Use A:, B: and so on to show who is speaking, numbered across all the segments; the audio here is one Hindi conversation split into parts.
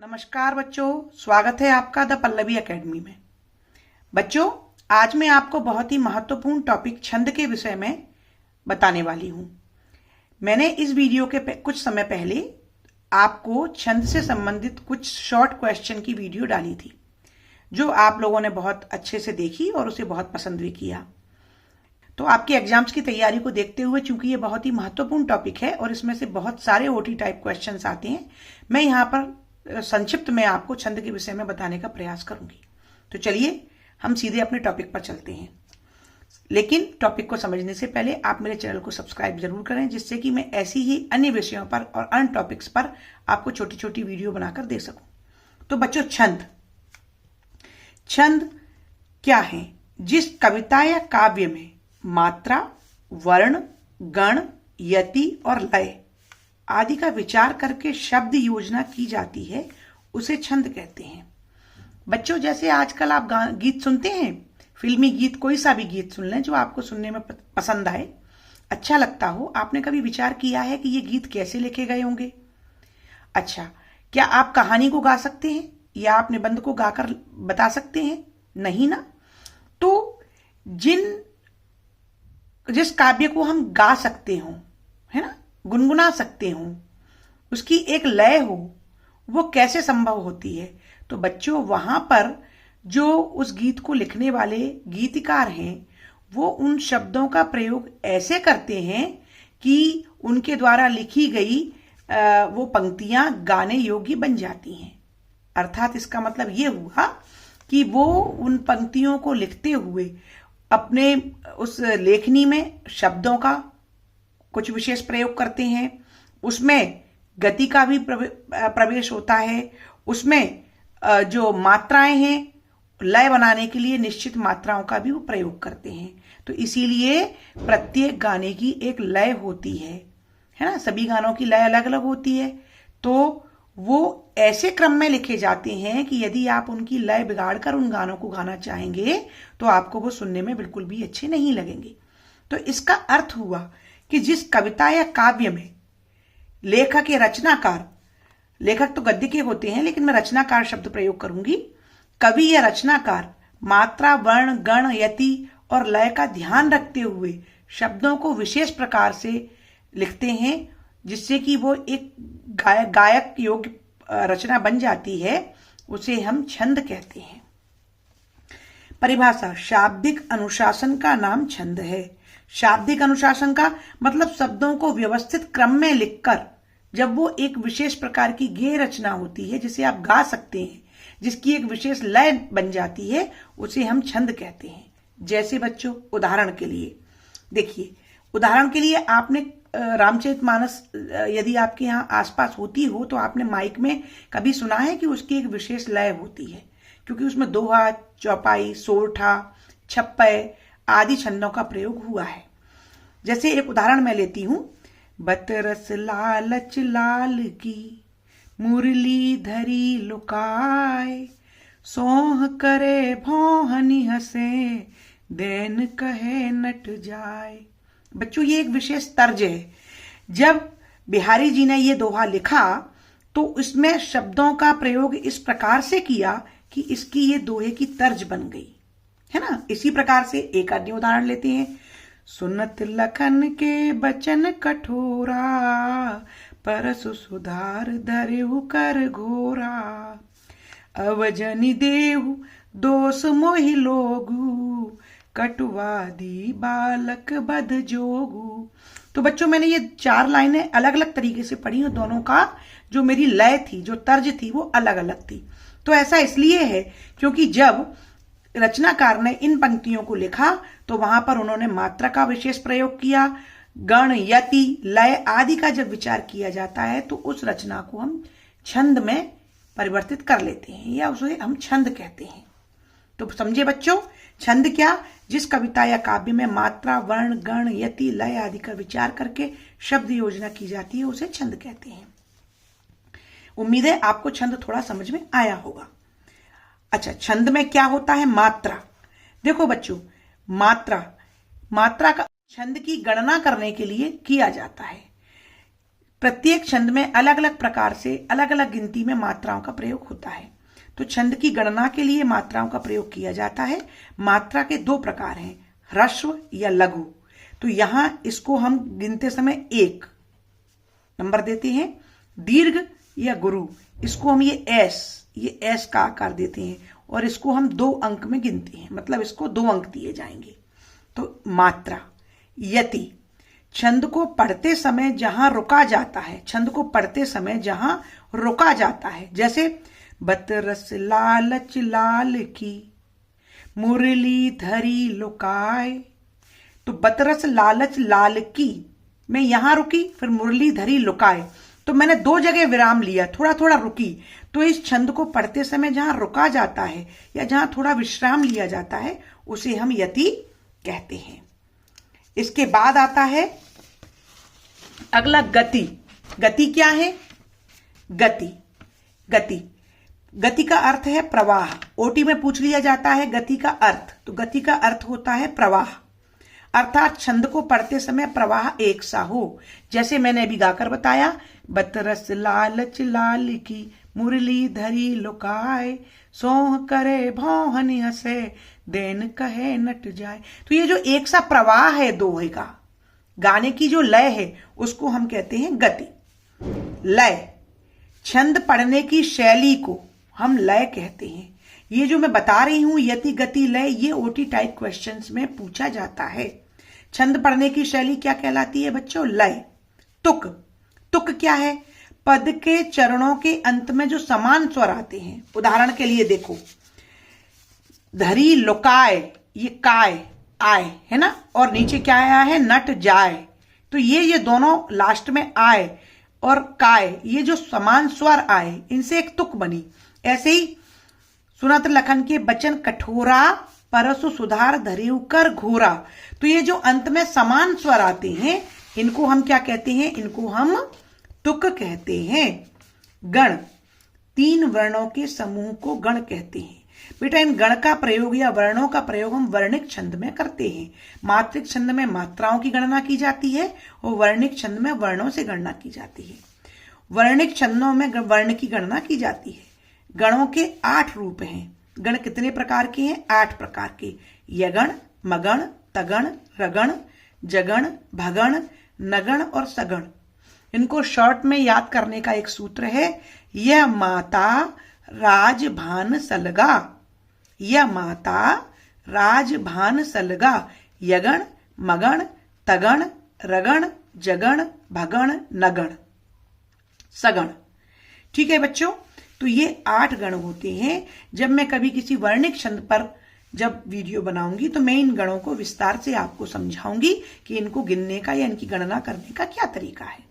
A: नमस्कार बच्चों, स्वागत है आपका द पल्लवी एकेडमी में। बच्चों, आज मैं आपको बहुत ही महत्वपूर्ण टॉपिक छंद के विषय में बताने वाली हूं। मैंने इस वीडियो के कुछ समय पहले आपको छंद से संबंधित कुछ शॉर्ट क्वेश्चन की वीडियो डाली थी, जो आप लोगों ने बहुत अच्छे से देखी और उसे बहुत पसंद भी किया। तो आपके एग्जाम्स की तैयारी को देखते हुए, चूंकि ये बहुत ही महत्वपूर्ण टॉपिक है और इसमें से बहुत सारे ओटी टाइप क्वेश्चंस आते हैं, मैं यहाँ पर संक्षिप्त में आपको छंद के विषय में बताने का प्रयास करूंगी। तो चलिए हम सीधे अपने टॉपिक पर चलते हैं। लेकिन टॉपिक को समझने से पहले आप मेरे चैनल को सब्सक्राइब जरूर करें, जिससे कि मैं ऐसी ही अन्य विषयों पर और अन्य टॉपिक्स पर आपको छोटी छोटी वीडियो बनाकर दे सकूं। तो बच्चों, छंद क्या है? जिस कविता या काव्य में मात्रा, वर्ण, गण, यति और लय आदि का विचार करके शब्द योजना की जाती है, उसे छंद कहते हैं। बच्चों, जैसे आजकल आप गीत सुनते हैं, फिल्मी गीत, कोई सा भी गीत सुन लें जो आपको सुनने में पसंद आए, अच्छा लगता हो, आपने कभी विचार किया है कि ये गीत कैसे लिखे गए होंगे? अच्छा, क्या आप कहानी को गा सकते हैं या आप निबंध को गाकर बता सकते हैं? नहीं ना। तो जिस काव्य को हम गा सकते हो, है ना, गुनगुना सकते हो, उसकी एक लय हो, वो कैसे संभव होती है? तो बच्चों, वहां पर जो उस गीत को लिखने वाले गीतकार हैं, वो उन शब्दों का प्रयोग ऐसे करते हैं कि उनके द्वारा लिखी गई वो पंक्तियां गाने योग्य बन जाती हैं। अर्थात इसका मतलब ये हुआ कि वो उन पंक्तियों को लिखते हुए अपने उस लेखनी में शब्दों का कुछ विशेष प्रयोग करते हैं, उसमें गति का भी प्रवेश होता है, उसमें जो मात्राएं हैं, लय बनाने के लिए निश्चित मात्राओं का भी वो प्रयोग करते हैं। तो इसीलिए प्रत्येक गाने की एक लय होती है ना। सभी गानों की लय अलग अलग होती है, तो वो ऐसे क्रम में लिखे जाते हैं कि यदि आप उनकी लय बिगाड़कर उन गानों को गाना चाहेंगे तो आपको वो सुनने में बिल्कुल भी अच्छे नहीं लगेंगे। तो इसका अर्थ हुआ कि जिस कविता या काव्य में लेखक या रचनाकार, लेखक तो गद्य के होते हैं लेकिन मैं रचनाकार शब्द प्रयोग करूंगी, कवि या रचनाकार मात्रा, वर्ण, गण, यति और लय का ध्यान रखते हुए शब्दों को विशेष प्रकार से लिखते हैं, जिससे कि वो एक गायक योग्य रचना बन जाती है, उसे हम छंद कहते हैं। परिभाषा: शाब्दिक अनुशासन का नाम छंद है। शाब्दिक अनुशासन का मतलब शब्दों को व्यवस्थित क्रम में लिखकर जब वो एक विशेष प्रकार की गेय रचना होती है, जिसे आप गा सकते हैं, जिसकी एक विशेष लय बन जाती है, उसे हम छंद कहते हैं। जैसे बच्चों, उदाहरण के लिए देखिए, उदाहरण के लिए आपने रामचरितमानस यदि आपके यहाँ आसपास होती हो तो आपने माइक में कभी सुना है कि उसकी एक विशेष लय होती है, क्योंकि उसमें दोहा, चौपाई, सोरठा, छप्पय आदि छंदों का प्रयोग हुआ है। जैसे एक उदाहरण मैं लेती हूं: बतरस लालच लाल की मुरली धरी लुकाए, सोह करे भौहनी हंसे देन कहे नट जाए। बच्चों, ये एक विशेष तर्ज है। जब बिहारी जी ने ये दोहा लिखा तो इसमें शब्दों का प्रयोग इस प्रकार से किया कि इसकी ये दोहे की तर्ज बन गई, है ना। इसी प्रकार से एक अन्य उदाहरण लेते हैं: सुनत लखन के बचन कठोरा, परसु सुधार धरेहु कर घोरा, अवजनि देहु दोष मोहि लोगु, कटुवादी बालक बद जोगु। तो बच्चों, मैंने ये 4 लाइनें अलग अलग तरीके से पढ़ी और दोनों का जो मेरी लय थी, जो तर्ज थी, वो अलग अलग थी। तो ऐसा इसलिए है क्योंकि जब रचनाकार ने इन पंक्तियों को लिखा तो वहां पर उन्होंने मात्रा का विशेष प्रयोग किया, गण, यति, लय आदि का जब विचार किया जाता है तो उस रचना को हम छंद में परिवर्तित कर लेते हैं या उसे हम छंद कहते हैं। तो समझे बच्चों, छंद क्या? जिस कविता या काव्य में मात्रा, वर्ण, गण, यति, लय आदि का विचार करके शब्द योजना की जाती है, उसे छंद कहते हैं। उम्मीद है आपको छंद थोड़ा समझ में आया होगा। अच्छा, छंद में क्या होता है? मात्रा। देखो बच्चों, मात्रा का छंद की गणना करने के लिए किया जाता है। प्रत्येक छंद में अलग अलग प्रकार से अलग अलग गिनती में मात्राओं का प्रयोग होता है। तो छंद की गणना के लिए मात्राओं का प्रयोग किया जाता है। मात्रा के दो प्रकार हैं, ह्रस्व या लघु। तो यहां इसको हम गिनते समय 1 नंबर देते हैं। दीर्घ या गुरु, इसको हम ये एस का आकार देते हैं और इसको हम 2 अंक में गिनते हैं, मतलब इसको 2 अंक दिए जाएंगे। तो मात्रा। यति, छंद को पढ़ते समय जहां रुका जाता है, छंद को पढ़ते समय जहां रुका जाता है, जैसे बतरस लालच लाल की मुरली धरी लुकाए। तो बतरस लालच लाल की, मैं यहां रुकी, फिर मुरली धरी लुकाए, तो मैंने 2 जगह विराम लिया, थोड़ा थोड़ा रुकी। तो इस छंद को पढ़ते समय जहां रुका जाता है या जहां थोड़ा विश्राम लिया जाता है उसे हम यति कहते हैं। इसके बाद आता है अगला गति। गति क्या है? गति का अर्थ है प्रवाह। ओटी में पूछ लिया जाता है गति का अर्थ, तो गति का अर्थ होता है प्रवाह, अर्थात छंद को पढ़ते समय प्रवाह एक सा हो। जैसे मैंने अभी गाकर बताया, बतरस लालच लाल की मुरली धरी लुकाए, सोह करे भौहन हंसे देन कहे नट जाए। तो ये जो एक सा प्रवाह है दोहे का, गाने की जो लय है, उसको हम कहते हैं गति। लय, छंद पढ़ने की शैली को हम लय कहते हैं। ये जो मैं बता रही हूं यति गति लय, ये ओटी टाइप क्वेश्चंस में पूछा जाता है। छंद पढ़ने की शैली क्या कहलाती है बच्चों? लय। तुक, तुक क्या है? पद के चरणों के अंत में जो समान स्वर आते हैं। उदाहरण के लिए देखो, धरी लुकाए, ये काय आए है ना, और नीचे क्या आया है? नट जाए। तो ये दोनों लास्ट में आए और काय, ये जो समान स्वर आए, इनसे एक तुक बनी। ऐसे ही सुनत लखन के बचन कठोरा, परसु सुधार धरेउ कर घोरा। तो ये जो अंत में समान स्वर आते हैं, इनको हम क्या कहते हैं? इनको हम तुक कहते हैं। गण, 3 वर्णों के समूह को गण कहते हैं। बेटा, इन गण का प्रयोग या वर्णों का प्रयोग हम वर्णिक छंद में करते हैं। मात्रिक छंद में मात्राओं की गणना की जाती है और वर्णिक छंद में वर्णों से गणना की जाती है। वर्णिक छंदों में वर्ण की गणना की जाती है। गणों के 8 रूप हैं। गण कितने प्रकार के हैं? 8 प्रकार के। यगण, मगण, तगण, रगण, जगण, भगण, नगण और सगण। इनको शॉर्ट में याद करने का एक सूत्र है, यह माता राजभान सलगा। यह माता राजभान सलगा। यगण, मगण, तगण, रगण, जगण, भगण, नगण, सगण। ठीक है बच्चों, तो ये 8 गण होते हैं। जब मैं कभी किसी वर्णिक छंद पर जब वीडियो बनाऊंगी तो मैं इन गणों को विस्तार से आपको समझाऊंगी कि इनको गिनने का या इनकी गणना करने का क्या तरीका है।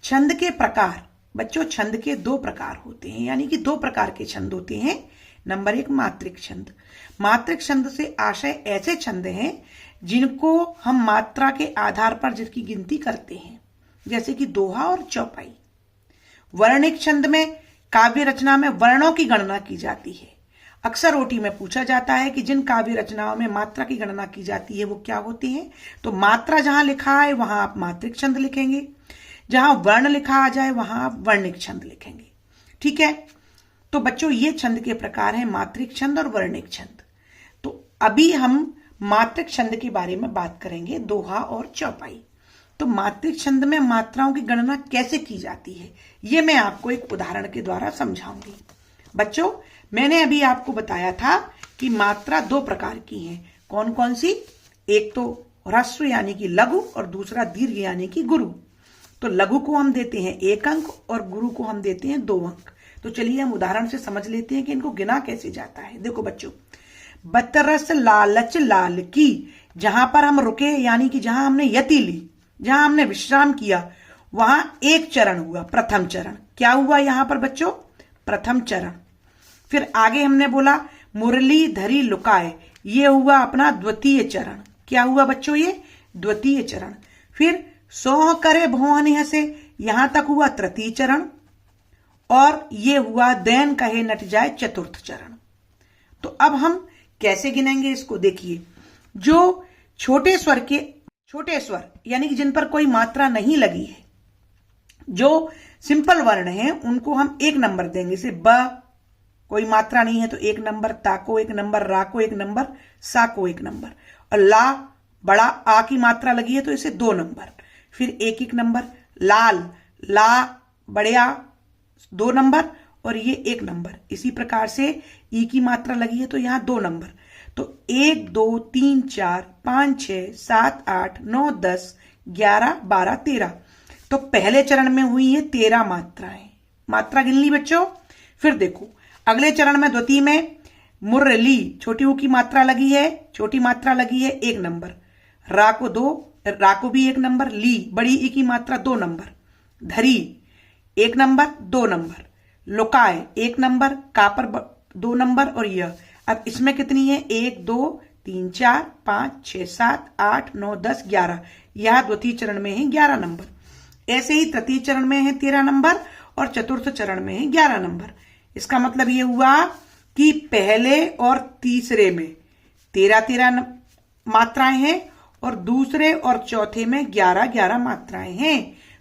A: छंद के प्रकार। बच्चों, छंद के 2 प्रकार होते हैं, यानी कि 2 प्रकार के छंद होते हैं। नंबर 1 मात्रिक छंद। मात्रिक छंद से आशय ऐसे छंद हैं जिनको हम मात्रा के आधार पर जिसकी गिनती करते हैं, जैसे कि दोहा और चौपाई। वर्णिक छंद में काव्य रचना में वर्णों की गणना की जाती है। अक्सर ओटी में पूछा जाता है कि जिन काव्य रचनाओं में मात्रा की गणना की जाती है वो क्या होती है। तो मात्रा जहां लिखा है वहां आप मात्रिक छंद लिखेंगे, जहां वर्ण लिखा आ जाए वहां आप वर्णिक छंद लिखेंगे। ठीक है, तो बच्चों ये छंद के प्रकार हैं, मात्रिक छंद और वर्णिक छंद। तो अभी हम मात्रिक छंद के बारे में बात करेंगे, दोहा और चौपाई। तो मात्रिक छंद में मात्राओं की गणना कैसे की जाती है, ये मैं आपको एक उदाहरण के द्वारा समझाऊंगी। बच्चों, मैंने अभी आपको बताया था कि मात्रा 2 प्रकार की हैं। कौन कौन सी? एक तो ह्रस्व यानी कि लघु और दूसरा दीर्घ यानी कि गुरु। तो लघु को हम देते हैं 1 अंक और गुरु को हम देते हैं 2 अंक। तो चलिए हम उदाहरण से समझ लेते हैं कि इनको गिना कैसे जाता है। देखो बच्चों, बतरस लालच लाल की, जहां पर हम रुके यानी कि जहां हमने यति ली, जहां हमने विश्राम किया, वहां एक चरण हुआ, प्रथम चरण। क्या हुआ यहां पर बच्चों? प्रथम चरण। फिर आगे हमने बोला मुरली धरी लुकाए, ये हुआ अपना द्वितीय चरण। क्या हुआ बच्चों? ये द्वितीय चरण। फिर सोह करे भौहन हंसे, यहां तक हुआ तृतीय चरण। और ये हुआ दैन कहे नट जाए, चतुर्थ चरण। तो अब हम कैसे गिनेंगे इसको? देखिए, जो छोटे स्वर यानी कि जिन पर कोई मात्रा नहीं लगी है, जो सिंपल वर्ण हैं उनको हम 1 नंबर देंगे। जैसे ब कोई मात्रा नहीं है तो 1 नंबर, ता को 1 नंबर, रा को 1 नंबर, सा को 1 नंबर, और ला बड़ा आ की मात्रा लगी है तो इसे 2 नंबर, फिर 1 नंबर। लाल, ला बड़े आ 2 नंबर और ये 1 नंबर। इसी प्रकार से ई की मात्रा लगी है तो यहां 2 नंबर। तो 1 2 3 4 5 6 7 8 9 10 11 12 13। तो पहले चरण में हुई है 13 मात्राएं, मात्रा गिन ली बच्चों। फिर देखो अगले चरण में द्वितीय में मुरली, छोटी ऊ की मात्रा लगी है, छोटी मात्रा लगी है 1 नंबर, रा को 2, रा को भी 1 नंबर, ली बड़ी ई की मात्रा 2 नंबर, धरी 1 नंबर 2 नंबर, लुकाए 1 नंबर, का पर 2 नंबर और यह। अब इसमें कितनी है 1 2 3 4 5 6 7 8 9 10 11। यह द्वितीय चरण में है 11 नंबर। ऐसे ही तृतीय चरण में है 13 नंबर और चतुर्थ चरण में है 11 नंबर। इसका मतलब यह हुआ कि पहले और तीसरे में 13 मात्राएं हैं और दूसरे और चौथे में 11 मात्राएं हैं।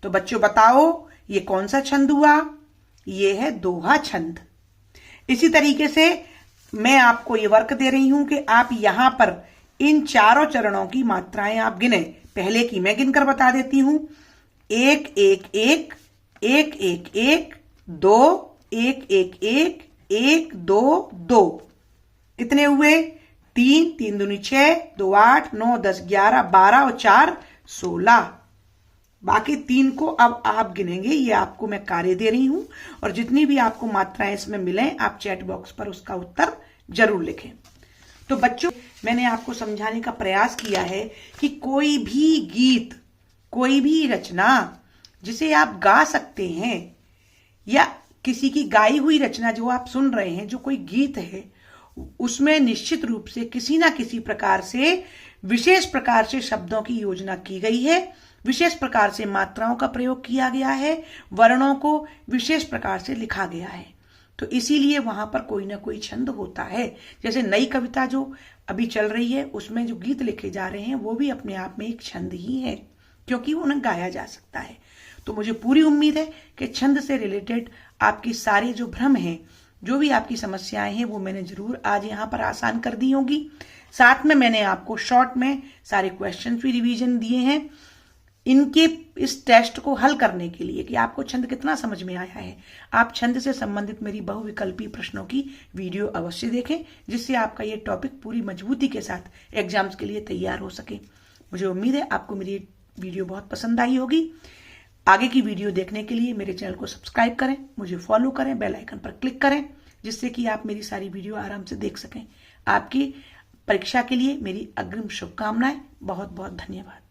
A: तो बच्चों बताओ ये कौन सा छंद हुआ? ये है दोहा छंद। इसी तरीके से मैं आपको ये वर्क दे रही हूं कि आप यहां पर इन चारों चरणों की मात्राएं आप गिने। पहले की मैं गिनकर बता देती हूं। 1 1 1 1 1 1 2 1 1 1 1 2 2। कितने हुए? 3 3 दूनी 6, 2 8, 9 10 11 12 और 4 16। बाकी 3 को अब आप गिनेंगे। ये आपको मैं कार्य दे रही हूं और जितनी भी आपको मात्राएं इसमें मिले आप चैट बॉक्स पर उसका उत्तर जरूर लिखें। तो बच्चों मैंने आपको समझाने का प्रयास किया है कि कोई भी गीत, कोई भी रचना जिसे आप गा सकते हैं या किसी की गाई हुई रचना जो आप सुन रहे हैं, जो कोई गीत है, उसमें निश्चित रूप से किसी ना किसी प्रकार से विशेष प्रकार से शब्दों की योजना की गई है, विशेष प्रकार से मात्राओं का प्रयोग किया गया है, वर्णों को विशेष प्रकार से लिखा गया है। तो इसीलिए वहां पर कोई ना कोई छंद होता है। जैसे नई कविता जो अभी चल रही है उसमें जो गीत लिखे जा रहे हैं वो भी अपने आप में एक छंद ही है, क्योंकि उन्हें गाया जा सकता है। तो मुझे पूरी उम्मीद है कि छंद से रिलेटेड आपकी सारी जो भ्रम है, जो भी आपकी समस्याएं हैं, वो मैंने जरूर आज यहाँ पर आसान कर दी होंगी। साथ में मैंने आपको शॉर्ट में सारे क्वेश्चन भी रिवीजन दिए हैं इनके इस टेस्ट को हल करने के लिए कि आपको छंद कितना समझ में आया है। आप छंद से संबंधित मेरी बहुविकल्पी प्रश्नों की वीडियो अवश्य देखें, जिससे आपका ये टॉपिक पूरी मजबूती के साथ एग्जाम्स के लिए तैयार हो सके। मुझे उम्मीद है आपको मेरी वीडियो बहुत पसंद आई होगी। आगे की वीडियो देखने के लिए मेरे चैनल को सब्सक्राइब करें, मुझे फॉलो करें, बेल आइकन पर क्लिक करें, जिससे कि आप मेरी सारी वीडियो आराम से देख सकें। आपकी परीक्षा के लिए मेरी अग्रिम शुभकामनाएं। बहुत बहुत धन्यवाद।